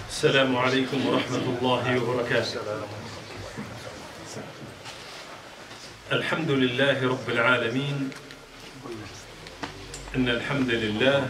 السلام عليكم ورحمة الله وبركاته. الحمد لله رب العالمين. إن الحمد لله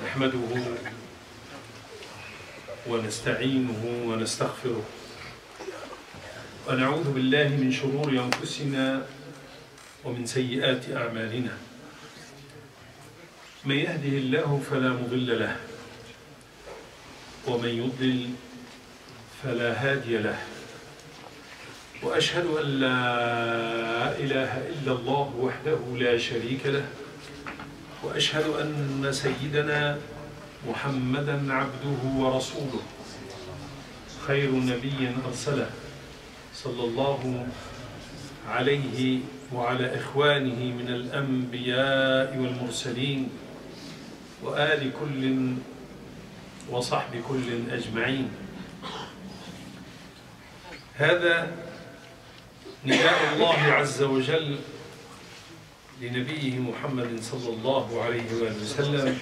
نحمده ونستعينه ونستغفره ونعوذ بالله من شرور أنفسنا ومن سيئات أعمالنا. من يهده الله فلا مضل له ومن يضلل فلا هادي له، وأشهد أن لا إله إلا الله وحده لا شريك له، وأشهد أن سيدنا محمدًا عبده ورسوله خير نبي أرسله صلى الله عليه وعلى إخوانه من الأنبياء والمرسلين وآل كل وصحب كل أجمعين. هذا نداء الله عز وجل لنبيه محمد صلى الله عليه وآله وسلم: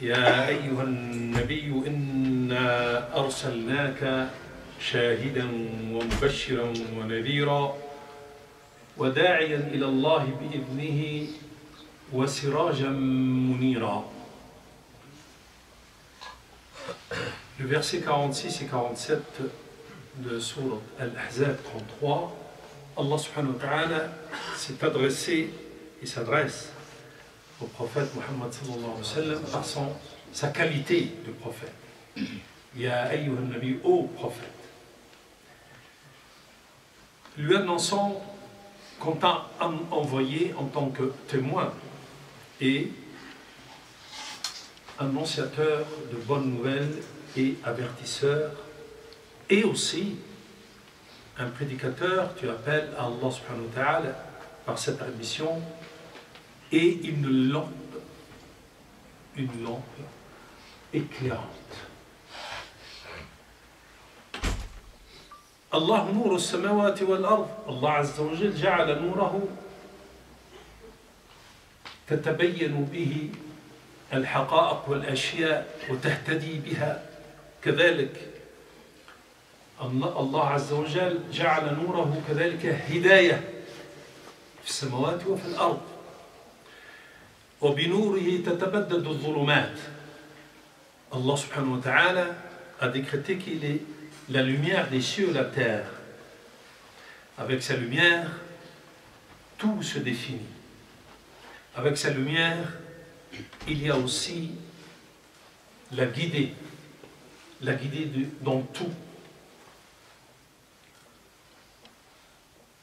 يا أيها النبي إنا أرسلناك شاهدا ومبشرا ونذيرا وداعيا إلى الله بإذنه وسراجا منيرا. Le verset 46 et 47 de Sourate Al-Ahzab 33, Allah subhanahu wa ta'ala s'est adressé et s'adresse au prophète Muhammad sallallahu alayhi wa sallam par sa qualité de prophète. Ya ayyuhan nabi, ô prophète, lui annonçant qu'on t'a envoyé en tant que témoin et annonciateur de bonnes nouvelles et avertisseur, et aussi un prédicateur. Tu appelles à Allah subhanahu wa ta'ala par cette admission, et une lampe éclairante. Allah نور السماوات والأرض. Allah عز وجل جعل نوره تتبين به الحقائق والأشياء وتهتدي بها. كذلك الله عز وجل جعل نوره كذلك هداية في السماوات وفي الأرض. وبنوره تتبدد الظلمات. Allah subhanahu wa ta'ala a décrété qu'il est la lumière des cieux et de la terre. Avec sa lumière, tout se définit. Avec sa lumière, il y a aussi la guidée dans tout.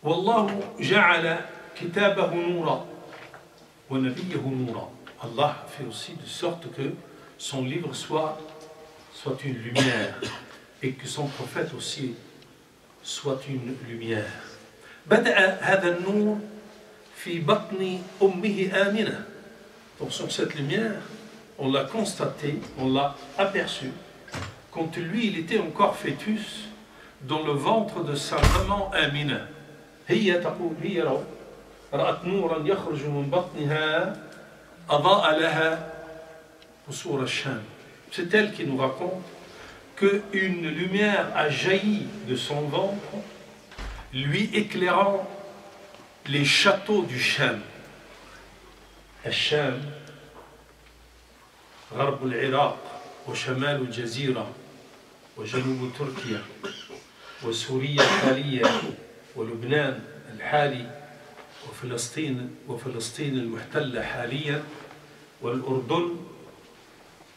Wallahu ja'ala kitabahu noura wa nabiyyahu noura. Allah fait aussi de sorte que son livre soit une lumière et que son prophète aussi soit une lumière. بدأ هذا النور في بطن أمه آمنة. Donc sur cette lumière, on l'a constaté, on l'a aperçu, quand lui il était encore fœtus dans le ventre de sa maman Amina. هي تقول هي رأت نورا يخرج من بطنها أضاء لها قصور الشام. C'est elle qui nous raconte qu'une lumière a jailli de son ventre, lui éclairant les châteaux du Sham. الشام غرب العراق وشمال الجزيرة وجنوب تركيا وسوريا الحالية ولبنان الحالي وفلسطين المحتلة حاليا والأردن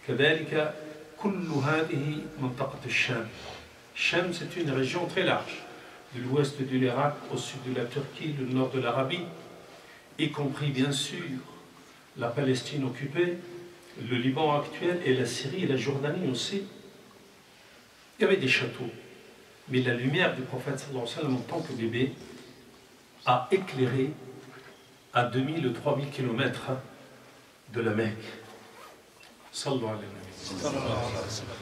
كذلك. كل هذه منطقة الشام. الشام c'est une région très large, de l'ouest de l'Irak au sud de la Turquie, le nord de l'Arabie, y compris bien sûr la Palestine occupée, le Liban actuel et la Syrie et la Jordanie aussi. Il y avait des châteaux, mais la lumière du prophète sallallahu alayhi wa sallam en tant que bébé a éclairé à 2000 ou 3000 km de la Mecque. Sallallahu alayhi wa sallam.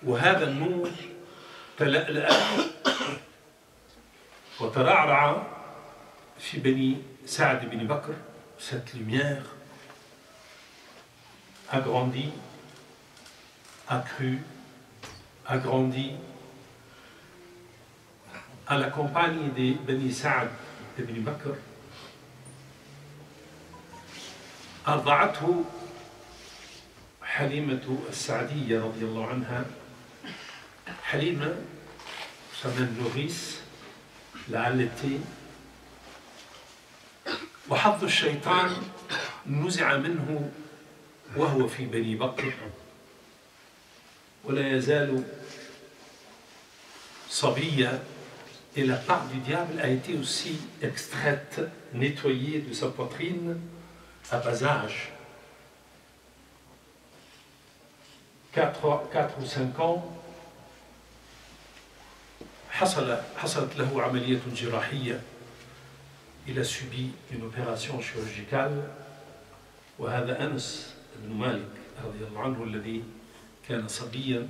وهذا النور تلألأ وترعرع في بني سعد بن Bakr, cette lumière a grandi, a cru, a grandi à la compagnie des Bani Sa'd ibn Bakr. أرضعته حليمة السعدية رضي الله عنها. حليمة sa mère nourrice l'a allaité. وحظ الشيطان نزع منه وهو في بني بكر ولا يزال صبيا. Et la part du diable a été aussi extraite, nettoyée de sa poitrine à bas âge. 4 ou 5 ans, حصلت له عملية جراحية. Il a subi une opération chirurgicale. وهذا أنس بن مالك رضي الله عنه الذي كان صبيا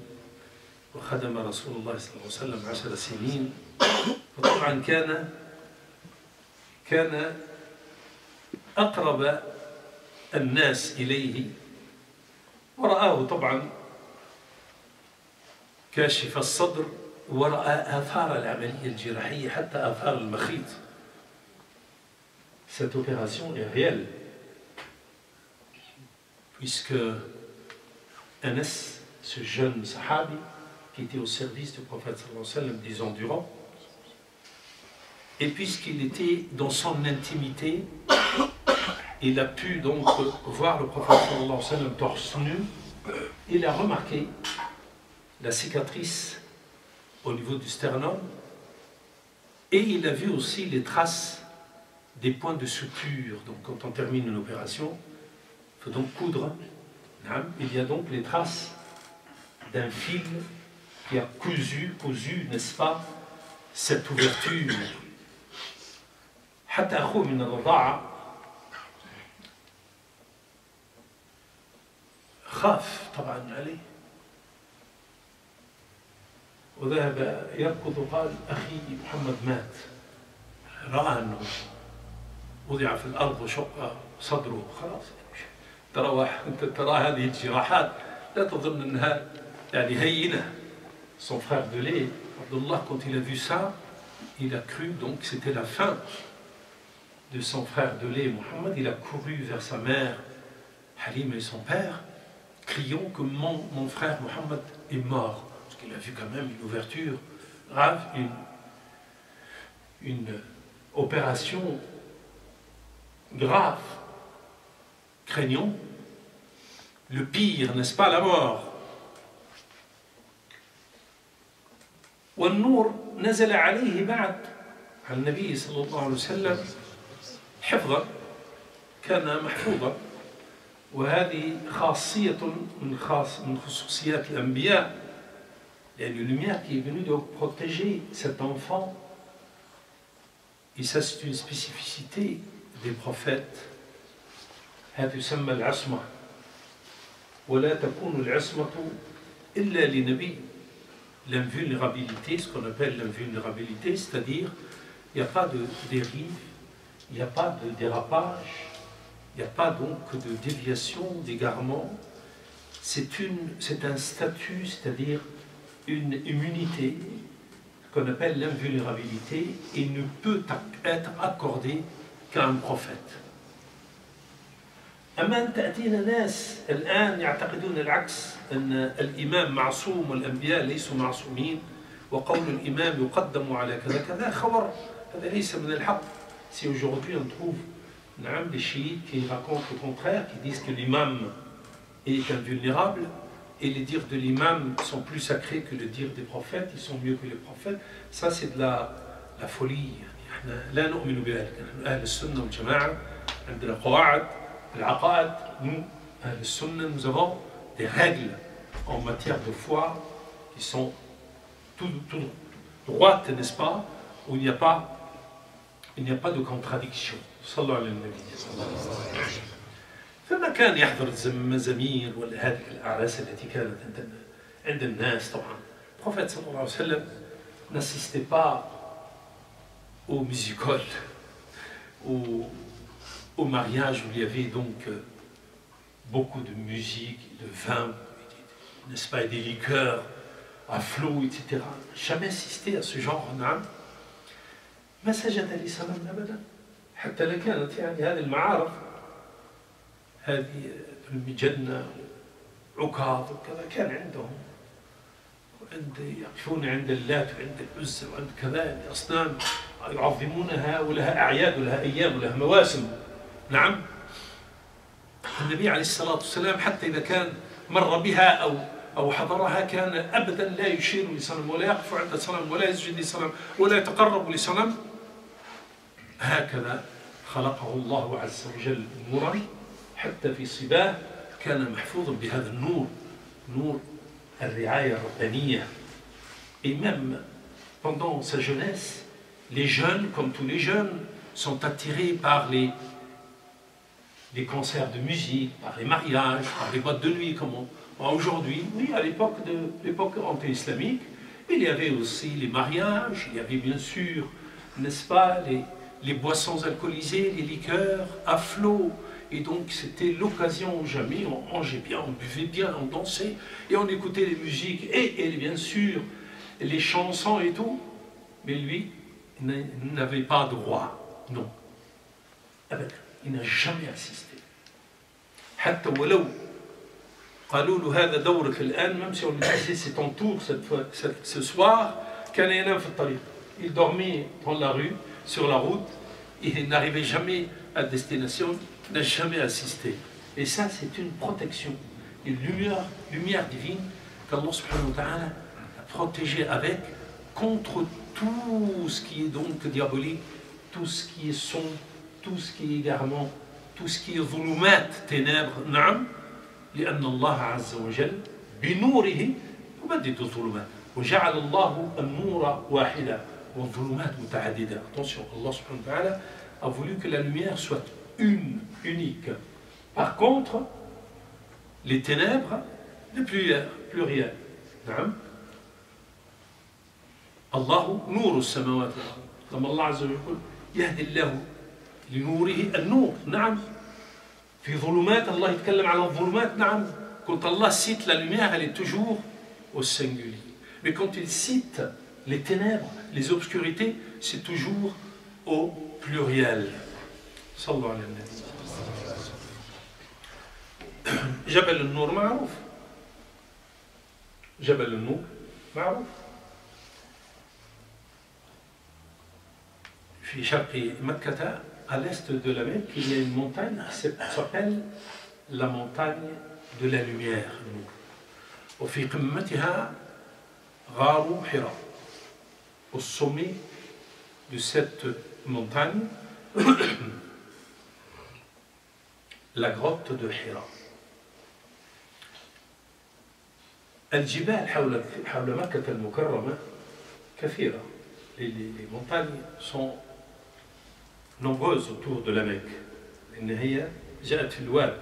وخدم رسول الله صلى الله عليه وسلم 10 سنين. وطبعا كان أقرب الناس إليه ورآه طبعا كاشف الصدر ورأى آثار العملية الجراحية حتى آثار المخيط. Cette opération est réelle puisque Anas, ce jeune sahabi qui était au service du prophète sallallahu alayhi wa sallam 10 ans durant, et puisqu'il était dans son intimité, il a pu donc voir le prophète sallallahu alayhi wa sallam torse nu. Il a remarqué la cicatrice au niveau du sternum et il a vu aussi les traces des points de suture. Donc quand on termine une opération, il faut donc coudre. Il y a donc les traces d'un fil qui a cousu, n'est-ce pas, cette ouverture. حتى أخوه من الرضاعة خاف طبعا عليه وذهب يركض وقال أخي محمد مات. رأى أنه وضع في الأرض وشق صدره خلاص. ترى هذه الجراحات لا تظن أنها يعني هينة. Son frère de lait, Abdullah, quand il a vu ça, il a cru donc que c'était la fin de son frère de lait, Mohammed. Il a couru vers sa mère, Halim, et son père, criant que mon frère Mohammed est mort. Parce qu'il a vu quand même une ouverture grave, une opération grave, craignant le pire, n'est-ce pas, la mort. والنور نزل عليه بعد عن النبي صلى الله عليه وسلم حفظا، كان محفوظا. وهذه خاصية من خصوصيات الأنبياء. Il y a une lumière qui est venue de protéger cet enfant. Et ça, c'est une spécificité des prophètes. هذا يسمى العصمة. ولا تكون العصمة إلا لنبي. L'invulnérabilité, ce qu'on appelle l'invulnérabilité, c'est-à-dire il n'y a pas de dérive, il n'y a pas de dérapage, il n'y a pas donc de déviation, d'égarement. C'est un statut, c'est-à-dire une immunité qu'on appelle l'invulnérabilité et ne peut être accordée qu'à un prophète. أما أن تأتينا ناس الآن يعتقدون العكس، أن الإمام معصوم والأنبياء ليسوا معصومين وقول الإمام يقدم على كذا كذا خبر، هذا ليس من الحق. Si aujourd'hui on trouve des chiites qui racontent le contraire, qui disent que l'imam est invulnérable et les dires de l'imam sont plus sacrés que le dire des prophètes, ils sont mieux que les prophètes, ça c'est de la folie. لا نؤمن بذلك. نحن أهل السنة والجماعة عندنا قواعد. العقائد, nous, le sunna, nous avons des règles en matière de foi qui sont tout droites, n'est-ce pas, où il n'y a pas de contradiction. صلى الله على النبي صلى الله عليه وسلم. فما كان يحضر المزامير ولا هذه الأعراس التي كانت عند الناس طبعا. Le prophète صلى الله عليه وسلم n'assistait pas aux musicoles. au mariage où il y avait donc beaucoup de musique, de vin, n'est-ce pas, et des liqueurs à flot, etc. Jamais assisté à ce genre. نعم ما سجد لصنم أبدا حتى لو كانت يعني هذه المعارف هذه المجنة عكاظ وكذا كان عندهم يقفون عند اللات وعند العزى وعند كذا أصنام يعظمونها ولها أعياد ولها أيام ولها مواسم. نعم النبي عليه الصلاة والسلام حتى إذا كان مر بها أو حضرها كان أبدا لا يشير لصنم ولا يقف عند صنم ولا يسجد لصنم ولا يتقرب لصنم. هكذا خلقه الله عز وجل نورا حتى في صباه كان محفوظا بهذا النور، نور الرعاية الربانية. Et même pendant sa jeunesse, les jeunes, comme tous les jeunes, sont attirés par les concerts de musique, par les mariages, par les boîtes de nuit, comme aujourd'hui. Oui, à l'époque anté-islamique, il y avait aussi les mariages, il y avait bien sûr, n'est-ce pas, les boissons alcoolisées, les liqueurs à flot. Et donc c'était l'occasion où jamais on mangeait bien, on buvait bien, on dansait et on écoutait les musiques et bien sûr les chansons et tout. Mais lui, il n'avait pas droit, non. Il n'a jamais assisté. حتى ولو قالوا له هذا دورك الآن, même si on lui disait c'est ton tour ce soir, كان ينام في الطريق. Il dormait dans la rue, sur la route, il n'arrivait jamais à destination, n'a jamais assisté. Et ça, c'est une protection, une lumière divine qu'Allah subhanahu wa ta'ala a protégé avec contre tout ce qui est donc diabolique, tout ce qui est son, tout ce qui est égarement, tout ce qui est ظلمات, ténèbres. نعم لأن الله عز وجل بنوره يبدد الظلمات وجعل الله النور واحدا والظلمات متعددة. Attention, Allah subhanahu wa ta'ala a voulu que la lumière soit unique. Par contre, les ténèbres, le pluriel. نعم الله نور السماوات والأرض. لما الله عز وجل يقول يهدي الله لنوره النور. نعم في ظلمات, الله يتكلم على الظلمات. نعم quand Allah cite la lumière, elle est toujours au singulier. Mais quand il cite les ténèbres, les obscurités, c'est toujours au pluriel. صلوا على النبي. جبل النور معروف. جبل النور معروف. في شرق مكة, à l'est de la Mecque, il y a une montagne qui s'appelle la montagne de la lumière. وفي قمتها غار حراء. Au sommet de cette montagne, la grotte de Hira. الجبال حول مكة المكرمة كثيرة. Les montagnes sont nombreuses autour de la Mecque. إن هي جاءت في الواد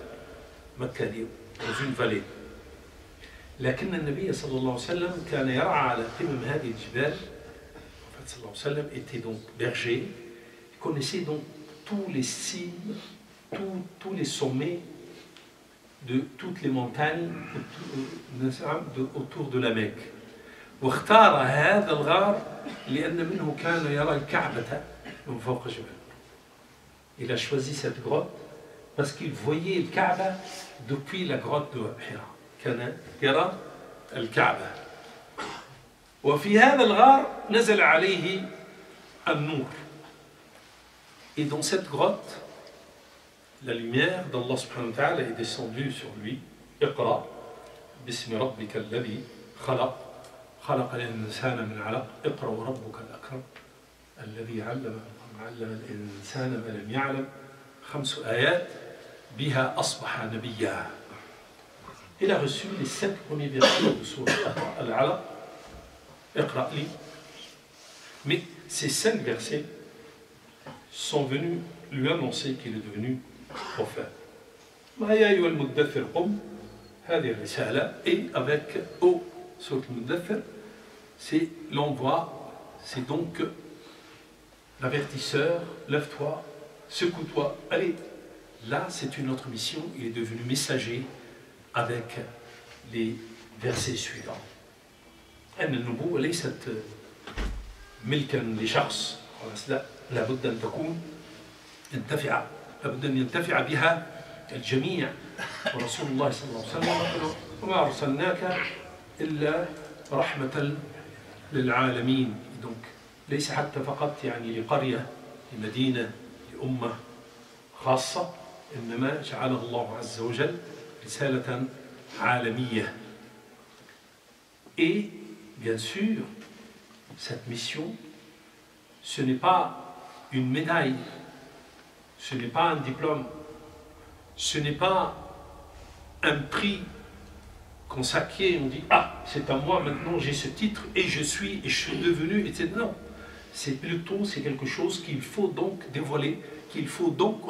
مكة دي dans une vallée. لكن النبي صلى الله عليه وسلم كان يرعى على قمم هذه الجبال. En fait, صلى الله عليه وسلم était donc berger. Il connaissait donc tous les cimes, tous les sommets de toutes les montagnes autour de la Mecque. واختار هذا الغار لأن منه كان يرى الكعبة من فوق الجبل. Il a choisi cette grotte parce qu'il voyait le Kaaba depuis la grotte de Hira. كان يرى الكعبة. وفي هذا الغار نزل عليه النور. Et dans cette grotte, la lumière d'Allah subhanahu wa ta'ala est descendue sur lui. اقرأ باسم ربك الذي خلق خلق الإنسان من علق اقرأ وربك الأكرم الذي علم الإنسان ما لم يعلم. 5 آيات بها أصبح نبيا. Il a reçu les 7 premiers versets de sourate Al-Alaq. اقرأ لي. Mais ces 5 versets sont venus lui annoncer qu'il est devenu prophète. يا أيها المدثر قم. هذه الرسالة. Et avec O sur le Mudaththir, c'est l'envoi, c'est donc l'avertisseur, lève-toi, secoue-toi, allez. Là, c'est une autre mission, il est devenu messager avec les versets suivants. أن النبوة ليست ملكا لشخص، لابد أن تكون لابد أن ينتفع بها الجميع. ورسول الله صلى الله عليه وسلم وما أرسلناك إلا رحمة للعالمين. donc ليس حتى فقط يعني لقرية لمدينة لأمة خاصة، إنما جعله الله عز وجل رسالة عالمية. Et bien sûr, cette mission, ce n'est pas une médaille, ce n'est pas un diplôme, ce n'est pas un prix qu'on s'acquiert, on dit « Ah, c'est à moi, maintenant j'ai ce titre et je suis devenu, etc. » Non, c'est plutôt quelque chose qu'il faut donc dévoiler, qu'il faut donc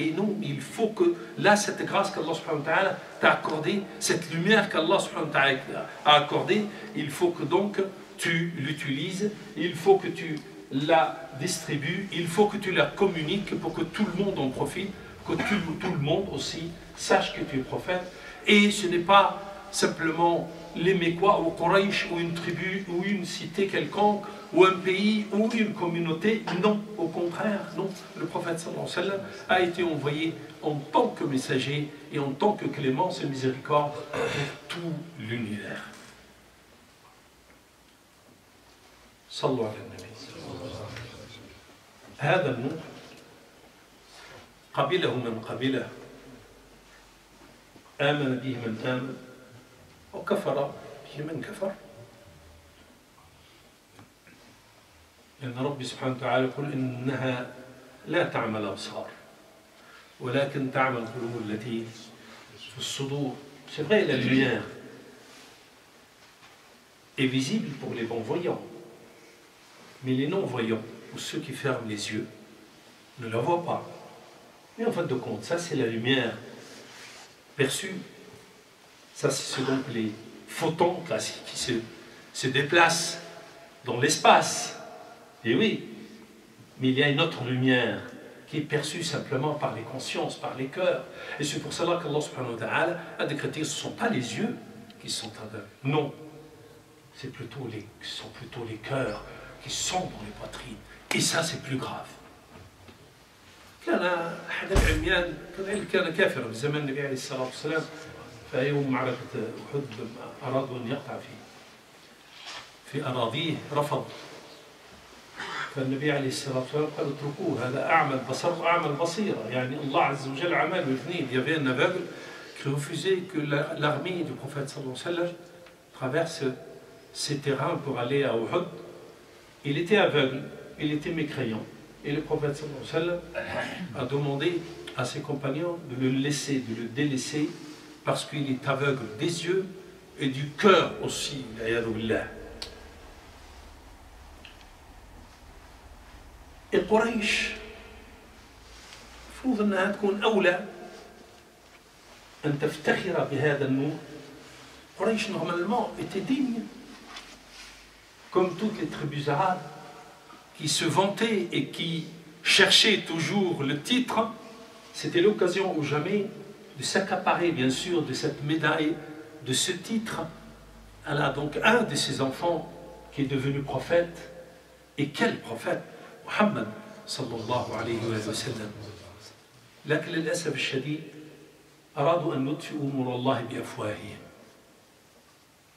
et non, il faut que là, cette grâce qu'Allah subhanahu wa ta'ala t'a accordée, cette lumière qu'Allah subhanahu wa ta'ala a accordée, il faut que donc tu l'utilises, il faut que tu la distribues, il faut que tu la communiques pour que tout le monde en profite, que tout le monde aussi sache que tu es prophète. Et ce n'est pas simplement les Mécois ou Quraysh ou une tribu ou une cité quelconque ou un pays ou une communauté, non, au contraire, non. Le prophète sallallahu alayhi wa sallam a été envoyé en tant que messager et en tant que clémence et miséricorde pour tout l'univers. صلوا على النبي. هذا النور قبله من قبله، آمن به من آمن وكفر به من كفر. لأن ربي سبحانه وتعالى يقول إنها لا تعمى الأبصار ولكن تعمى القلوب التي في الصدور. C'est vrai, la lumière est visible pour les bons voyants, mais les non-voyants, ou ceux qui ferment les yeux, ne la voient pas. Mais en fin de compte, ça c'est la lumière perçue. Ça c'est donc les photons qui se déplacent dans l'espace. Et oui, mais il y a une autre lumière qui est perçue simplement par les consciences, par les cœurs. Et c'est pour cela qu'Allah subhanahu wa ta'ala a décrété que ce ne sont pas les yeux qui sont aveugles. Non, ce sont plutôt les cœurs qui sont dans les poitrines. Et ça, c'est plus grave. كان أحد العميان كان كافرا في زمن النبي عليه الصلاة والسلام، في يوم معركة أحد أرادوا أن يقطع في أراضيه رفض. فالنبي عليه الصلاة والسلام قال اتركوه، هذا أعمى البصر أعمى البصيرة، يعني الله عز وجل عمل الاثنين. Il y avait un aveugle qui refusait que l'armée du prophète sallallahu alayhi wa sallam traverse ces terrains pour aller à Uhud. Il était aveugle, il était mécréant. Et le prophète sallallahu alayhi wa sallam a demandé à ses compagnons de le laisser, de le délaisser, parce qu'il est aveugle des yeux et du cœur aussi. Et Quraysh, المفروض أنها تكون أولى أن تفتخر بهذا النور. Quraysh normalement était digne, comme toutes les tribus arabes, qui se vantaient et qui cherchaient toujours le titre. C'était l'occasion ou jamais de s'accaparer, bien sûr, de cette médaille, de ce titre. Elle a donc un de ses enfants qui est devenu prophète. Et quel prophète? Muhammad sallallahu alayhi wa sallam. لكن للأسف الشديد أرادوا أن يطفئوا نور الله بأفواههم.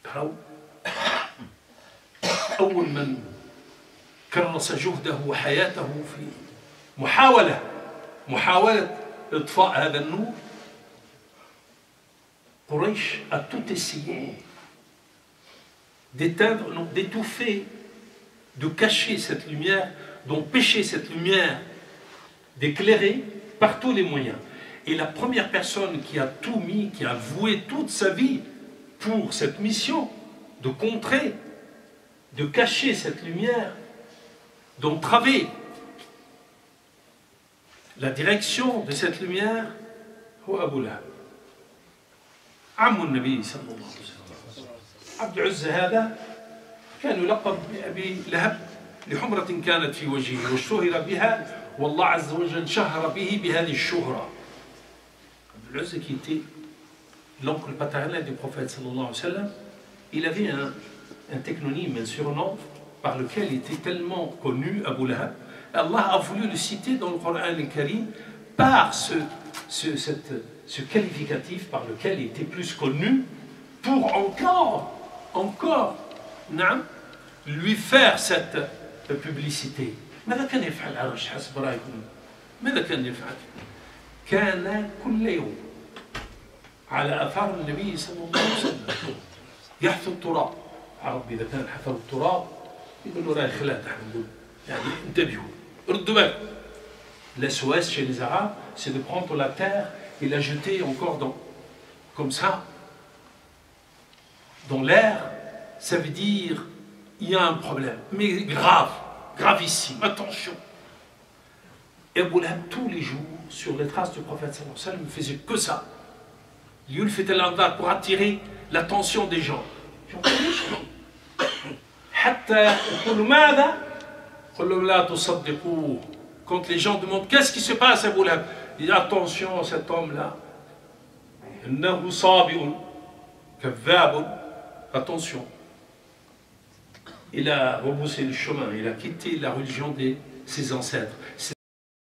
تروا أول من كرس جهده وحياته في محاولة إطفاء هذا النور. Quraysh a tout essayé d'éteindre, d'étouffer, de cacher cette lumière, d'empêcher cette lumière d'éclairer par tous les moyens. Et la première personne qui a tout mis, qui a voué toute sa vie pour cette mission de contrer, de cacher cette lumière, d'entraver la direction de cette lumière, هو أبو لهب عم النبي صلى الله عليه وسلم. عبد العزة هذا كان يلقب بأبي لهب لحمرة كانت في وجهه واشتهر بها والله عز وجل شهر به بهذه الشهرة. Abdul Uzza qui était l'oncle paternel du prophète sallallahu alayhi wa sallam, il avait un technonyme, un surnom par lequel il était tellement connu, Abu Lahab. Allah a voulu le citer dans le Coran al-Karim par ce qualificatif par lequel il était plus connu pour encore lui faire cette publicité. ماذا كان يفعل عرش حسب رأيكم؟ ماذا كان يفعل؟ كان كل يوم على آثار النبي صلى الله عليه وسلم يحث التراب. عرب إذا كان حثوا التراب يقول له راهي خلات احنا نقول يعني انتبهوا ردوا بالكم. La SOS chez les Arabes, c'est de prendre la terre et la jeter encore comme ça, dans l'air. Ça veut dire il y a un problème, mais grave, gravissime, attention. Et Abu Lahab, tous les jours, sur les traces du prophète sallallahu alayhi wa sallam, ne faisait que ça. Il faisait l'anvar pour attirer l'attention des gens. Quand les gens demandent qu'est-ce qui se passe à Abu Lahab, il dit attention, cet homme-là, attention. Il a rebroussé le chemin, il a quitté la religion de ses ancêtres.